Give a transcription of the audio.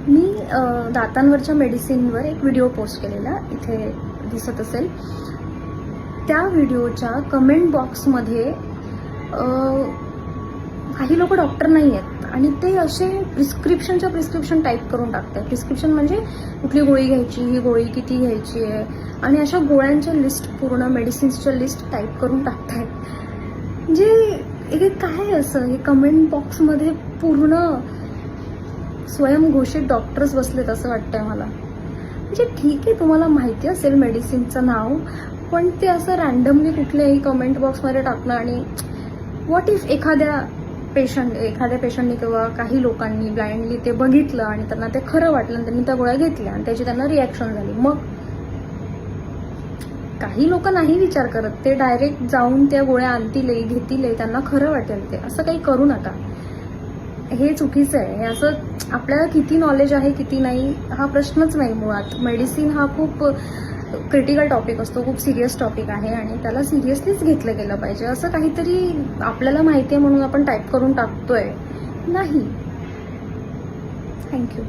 मी दातांवरच्या मेडिसिनवर एक video post केलेला, इथे दिसत असेल. त्या व्हिडिओच्या कमेंट बॉक्समध्ये काही लोक डॉक्टर नाही आहेत आणि ते असे प्रिस्क्रिप्शन टाईप करून टाकतात. प्रिस्क्रिप्शन म्हणजे कुठली गोळी घ्यायची, ही गोळी किती घ्यायची आहे, आणि अशा गोळ्यांच्या लिस्ट, पूर्ण मेडिसिन्सच्या लिस्ट टाईप करून टाकतात. म्हणजे हे काय असं, हे कमेंट बॉक्समध्ये पूर्ण स्वयंघोषित डॉक्टर्स बसलेत असं वाटतंय मला. म्हणजे ठीक आहे, तुम्हाला माहिती असेल मेडिसिनचं नाव, पण ते असं रॅन्डमली कुठल्याही कमेंट बॉक्समध्ये टाकणं. आणि व्हॉट इफ एखाद्या पेशंटनी किंवा काही लोकांनी ब्लाइंडली ते बघितलं आणि त्यांना ते खरं वाटलं आणि त्यांनी त्या गोळ्या घेतल्या आणि त्याची त्यांना रिॲक्शन झाली, मग काही लोक नाही विचार करत, ते डायरेक्ट जाऊन त्या गोळ्या आणतील, घेतील, त्यांना खरं वाटेल ते. असं काही करू नका, हे चुकीचं आहे. हे असं आपल्याला किती नॉलेज आहे किती नाही हा प्रश्नच नाही. मुळात मेडिसिन हा खूप क्रिटिकल टॉपिक असतो, खूप सिरियस टॉपिक आहे आणि त्याला सिरियसलीच घेतलं गेलं पाहिजे. असं काहीतरी आपल्याला माहिती आहे म्हणून आपण टाईप करून टाकतोय नाही. थँक्यू.